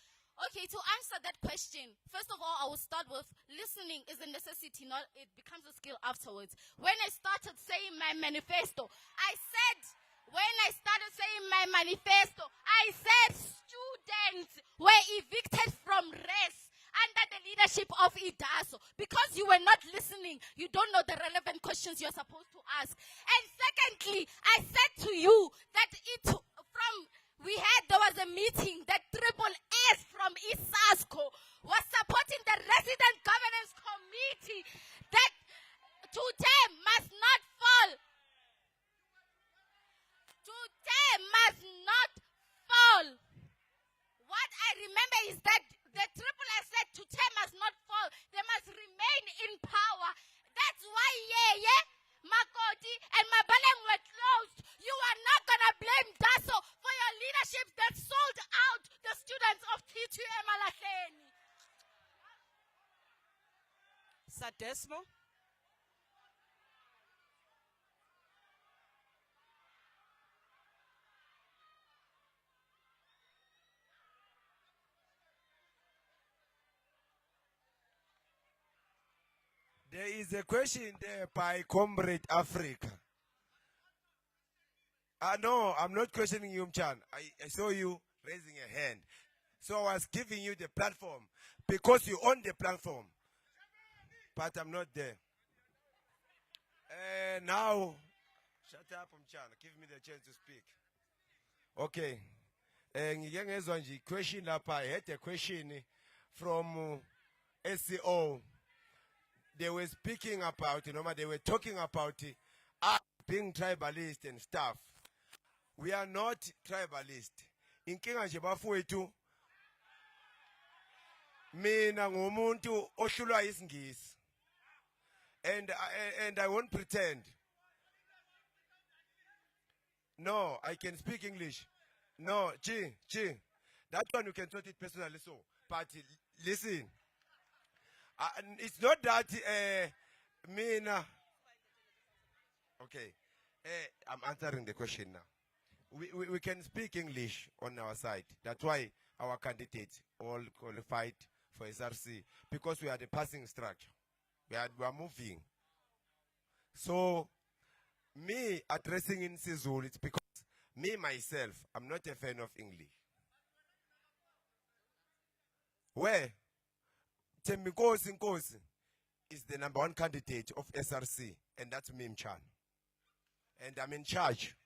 Okay, to answer that question, first of all, I will start with listening is a necessity, not it becomes a skill afterwards. When I started saying my manifesto, I said students were evicted from res under the leadership of Idaso. Because you were not listening, you don't know the relevant questions you're supposed to ask. And secondly, I said to you that there was a meeting that Triple S from ISASCO was supporting the Resident Governance Committee that today must not fall. Today must not fall. What I remember is that the Triple S said today must not fall. They must remain in power. That's why, Makoti and Mabaleng were closed. You are not going to blame Daso for your leadership that sold out the students of T2 Emalahleni. Sadesmo? There is a question there by Comrade Africa. No, I'm not questioning you, Mchan. I saw you raising a hand. So I was giving you the platform because you own the platform. But I'm not there. Now, shut up, Mchan. Give me the chance to speak. Okay. Question up. I had a question from SCO. They were speaking about, they were talking about us being tribalist and stuff. We are not tribalist. Inkinga nje bafowethu mina ngumuntu ohlulwa isingisi. And I won't pretend. No, I can speak English. No, Chi. That one you can sort it personally so. But listen. It's not that Mina. Okay. I'm answering the question now. We can speak English on our side. That's why our candidates all qualified for SRC. Because we are the passing structure. We are moving. So, me addressing in Sizulu, it's because me, myself, I'm not a fan of English. Where? Temikosi Nkosi is the #1 candidate of SRC, and that's me, Mchan. And I'm in charge.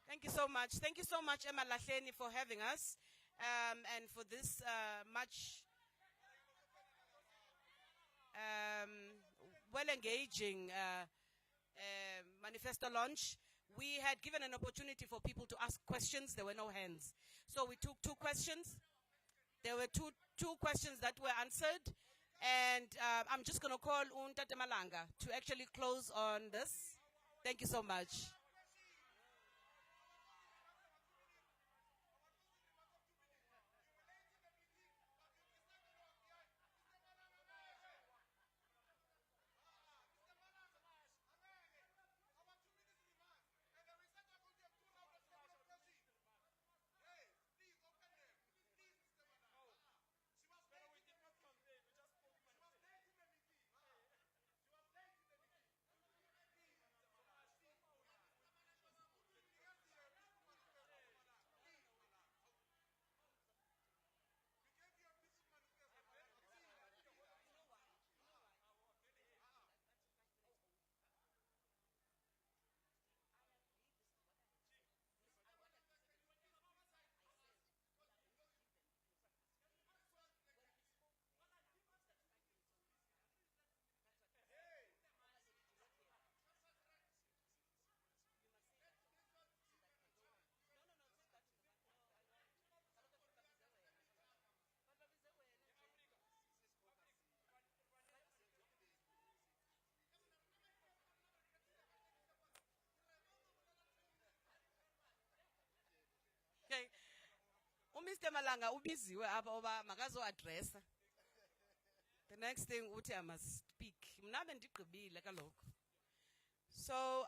Thank you so much. Thank you so much, Emalahleni, for having us and for this much well-engaging manifesto launch. We had given an opportunity for people to ask questions. There were no hands. So we took 2 questions. There were two questions that were answered. And I'm just going to call Untate Malanga to actually close on this. Thank you so much. Okay. Mr. Malanga ubiziwe apha oba makazo address. The next thing uthi I must speak. Mna bendigqibile kaloku. So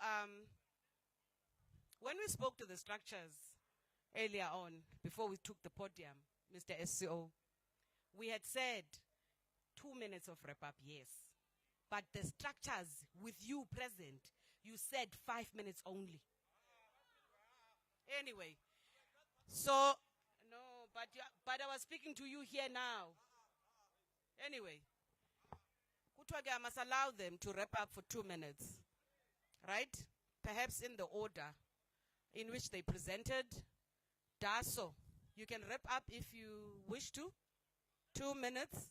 when we spoke to the structures earlier on before we took the podium, Mr. SCO, we had said 2 minutes of wrap up, yes. But the structures with you present, you said 5 minutes only. Anyway, so, no, but I was speaking to you here now. Anyway, I must allow them to wrap up for 2 minutes, right? Perhaps in the order in which they presented. Daso, you can wrap up if you wish to. 2 minutes.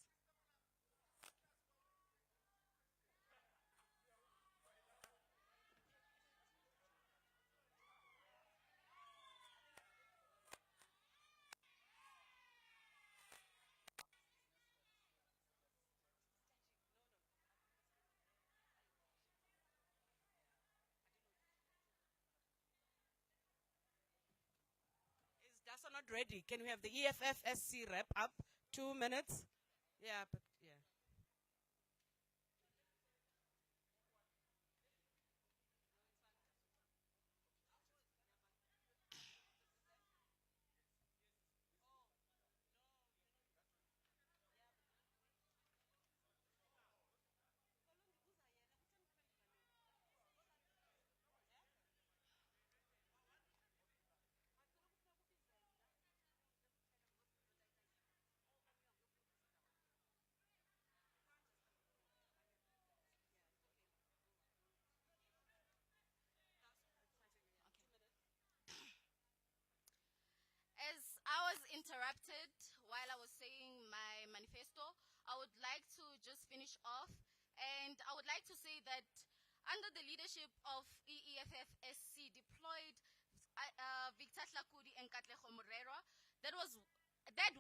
Is Daso not ready? Can we have the EFFSC wrap up? 2 minutes? Yeah, but yeah. As I was interrupted while I was saying my manifesto, I would like to just finish off. And I would like to say that under the leadership of EEFFSC deployed Victor Tlakudi and Katlego Morero, that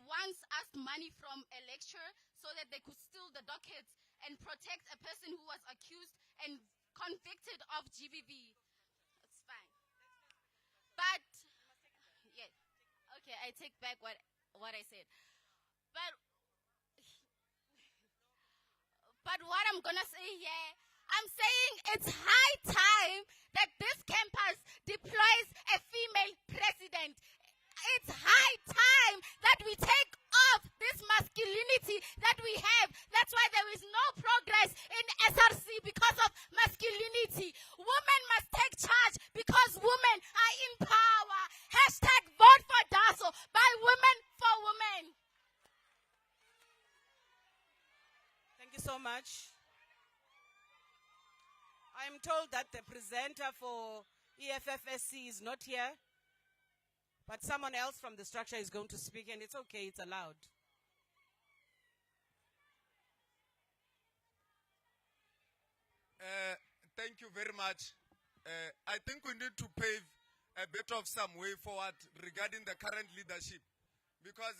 once asked money from a lecturer so that they could steal the dockets and protect a person who was accused and convicted of GBV. It's fine. But, yeah, okay, I take back what I said. But what I'm gonna say here, I'm saying it's high time that this campus deploys a female president. It's high time that we take off this masculinity that we have. That's why there is no progress in SRC because of masculinity. Women must take charge because women are in power. Hashtag vote for Daso by women for women. Thank you so much. I'm told that the presenter for EFFSC is not here, but someone else from the structure is going to speak, and it's okay, it's allowed. Thank you very much. I think we need to pave a bit of some way forward regarding the current leadership. Because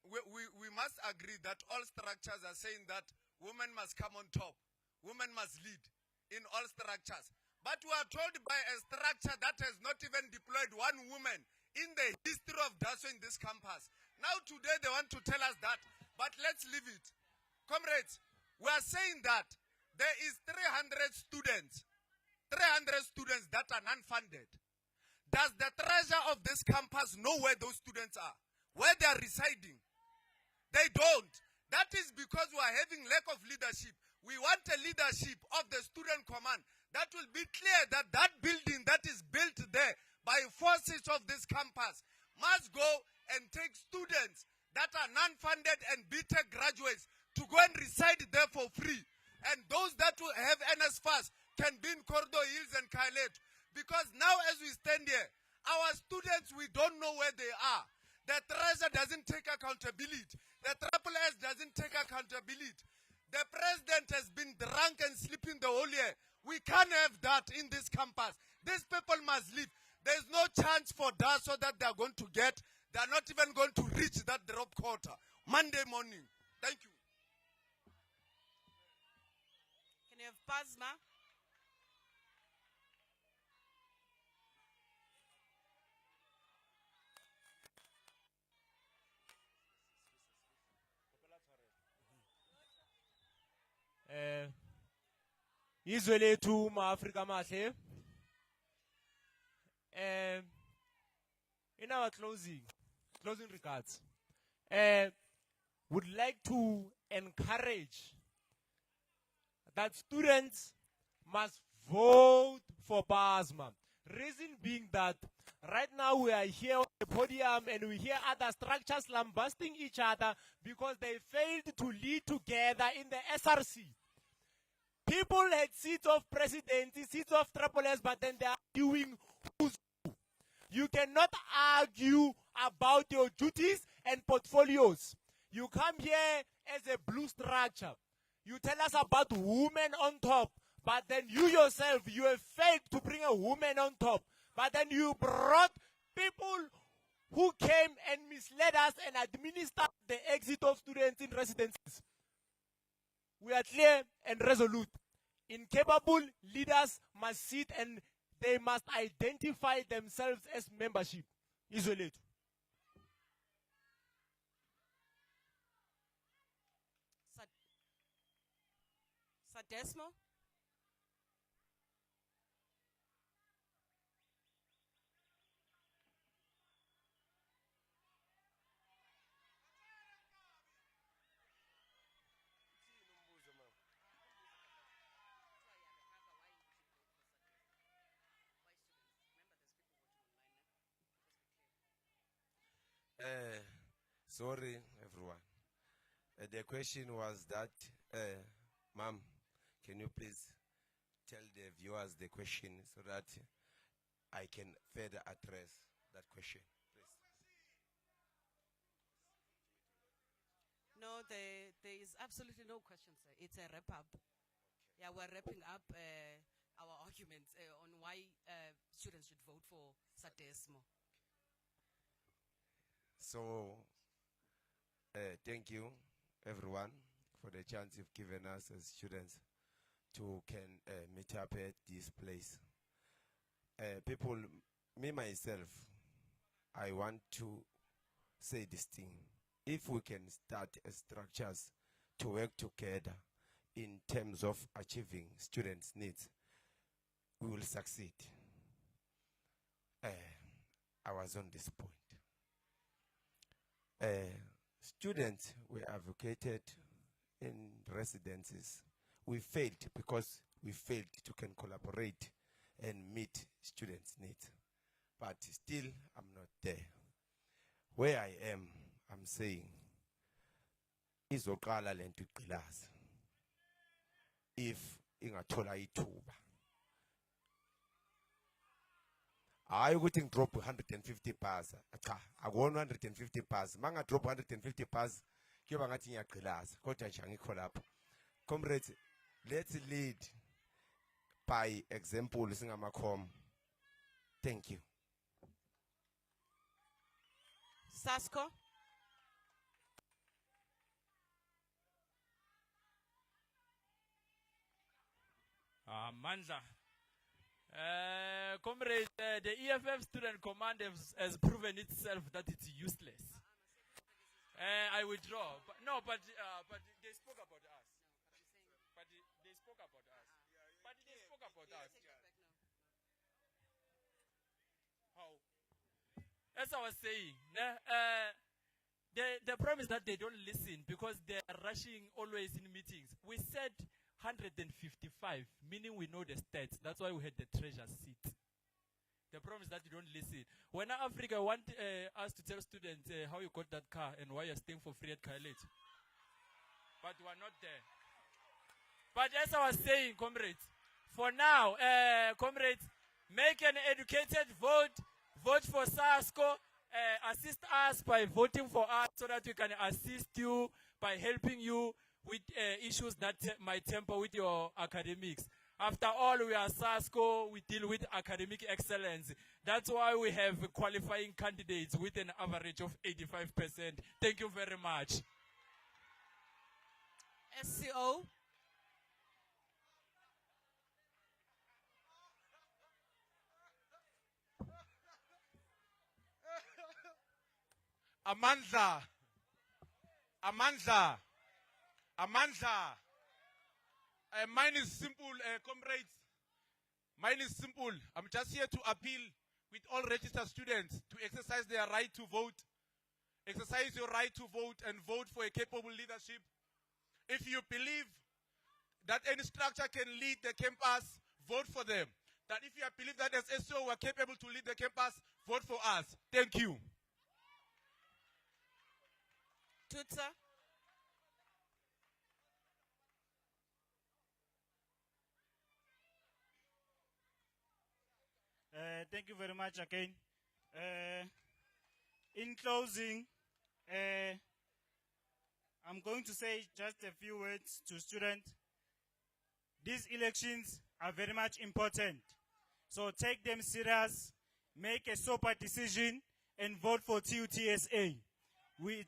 we must agree that all structures are saying that women must come on top. Women must lead in all structures. But we are told by a structure that has not even deployed one woman in the history of DASO in this campus. Now today they want to tell us that, but let's leave it. Comrades, we are saying that there is 300 students that are non-funded. Does the treasurer of this campus know where those students are? Where they are residing? They don't. That is because we are having lack of leadership. We want a leadership of the student command that will be clear that that building that is built there by forces of this campus must go and take students that are non-funded and BTech graduates to go and reside there for free. And those that will have NSFAS can be in Corridor Hills and Kailet. Because now as we stand here, our students, we don't know where they are. The treasurer doesn't take accountability. The Triple S doesn't take accountability. The president has been drunk and sleeping the whole year. We can't have that in this campus. These people must leave. There's no chance for that so that they're going to get. They're not even going to reach that drop quota Monday morning. Thank you. Can you have Pasma? Izwe lethu ma-Afrika mahle. In our closing regards, would like to encourage that students must vote for PASMA. Reason being that right now we are here on the podium and we hear other structures lambasting each other because they failed to lead together in the SRC. People had seats of presidency, seats of Triple S, but then they are arguing who's who. You cannot argue about your duties and portfolios. You come here as a blue structure. You tell us about women on top, but then you yourself, you have failed to bring a woman on top. But then you brought people who came and misled us and administered the exit of students in residences. We are clear and resolute. Incapable leaders must sit and they must identify themselves as membership. Isolate. Sadesmo? Sorry, everyone. The question was that, ma'am, can you please tell the viewers the question so that I can further address that question, please? No, there is absolutely no question, sir. It's a wrap-up. Yeah, we're wrapping up our arguments on why students should vote for Sadesmo. So, thank you, everyone, for the chance you've given us as students to can meet up at this place. People, me myself, I want to say this thing. If we can start as structures to work together in terms of achieving students' needs, we will succeed. I was on this point. Students were advocated in residences. We failed because we failed to can collaborate and meet students' needs. But still, I'm not there. Where I am, I'm saying, izoqala lento iqhilaza. If ingathola ithuba. Hayi ukuthi ngidrop 150 bars. Cha, akuwona 150 bars. Manga drop 150 bars, kuyoba ngathi ngiyaqhilaza. Kodwa nje angikho lapho. Comrades, let's lead by example singamakhom. Thank you. Sasko? Amandla. Comrade, the EFF student command has proven itself that it's useless. I withdraw. But they spoke about us. But they spoke about us. But they spoke about us. How? As I was saying, the problem is that they don't listen because they are rushing always in meetings. We said 155, meaning we know the stats. That's why we had the treasure seat. The problem is that you don't listen. When Africa want us to tell students how you got that car and why you're staying for free at college. But we are not there. But as I was saying, comrades, for now, comrades, make an educated vote. Vote for SASCO. Assist us by voting for us so that we can assist you by helping you with issues that might temper with your academics. After all, we are SASCO, we deal with academic excellence. That's why we have qualifying candidates with an average of 85%. Thank you very much. SCO. Amandla. Mine is simple, comrades. Mine is simple. I'm just here to appeal with all registered students to exercise their right to vote. Exercise your right to vote and vote for a capable leadership. If you believe that any structure can lead the campus, vote for them. That if you believe that as SO we are capable to lead the campus, vote for us. Thank you. Tutsa. Thank you very much again. In closing, I'm going to say just a few words to students. These elections are very much important. So take them serious, make a sober decision, and vote for TUTSA. We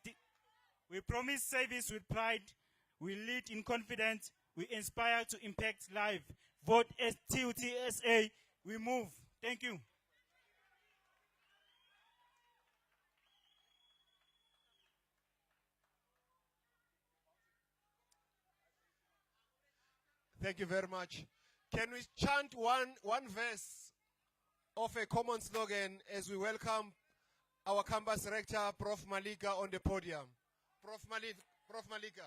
promise service with pride, we lead in confidence, we inspire to impact life. Vote as TUTSA, we move. Thank you. Thank you very much. Can we chant one verse of a common slogan as we welcome our campus rector, Prof. Malika, on the podium? Prof. Malika.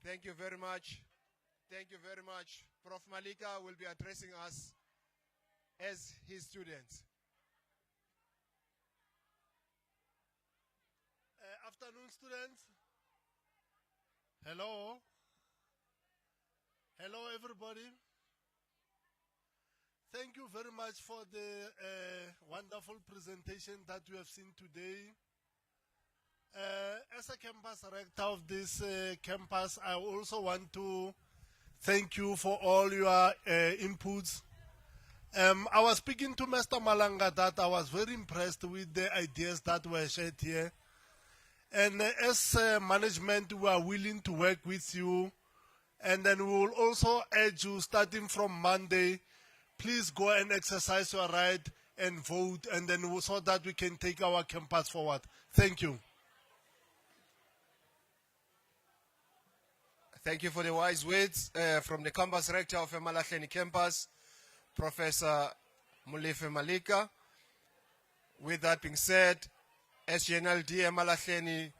Thank you very much. Thank you very much. Prof. Malika will be addressing us as his students. Afternoon, students. Hello. Hello, everybody. Thank you very much for the wonderful presentation that we have seen today. As a campus rector of this campus, I also want to thank you for all your inputs. I was speaking to Mr. Malanga that I was very impressed with the ideas that were shared here. And as management, we are willing to work with you. And then we will also urge you, starting from Monday, please go and exercise your right and vote, and then so that we can take our campus forward. Thank you. Thank you for the wise words from the campus rector of Emalahleni campus, Professor Mulefe Malika. With that being said, SGNLD Emalahleni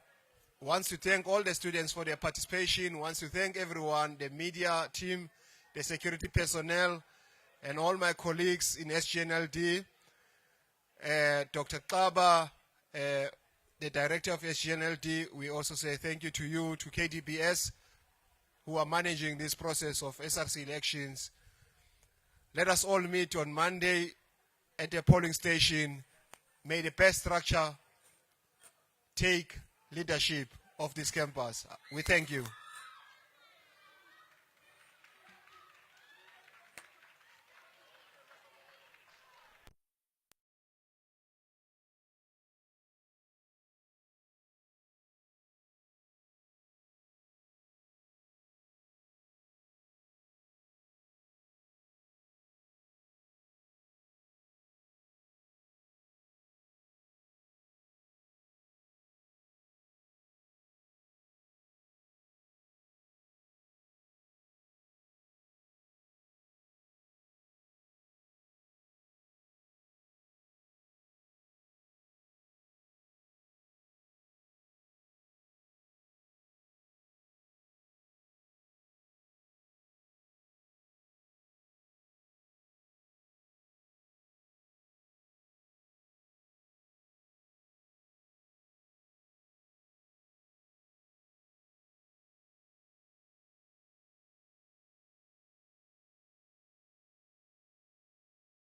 wants to thank all the students for their participation, wants to thank everyone, the media team, the security personnel, and all my colleagues in SGNLD, Dr. Kaba, the director of SGNLD. We also say thank you to you, to KDBS, who are managing this process of SRC elections. Let us all meet on Monday at the polling station. May the best structure take leadership of this campus. We thank you.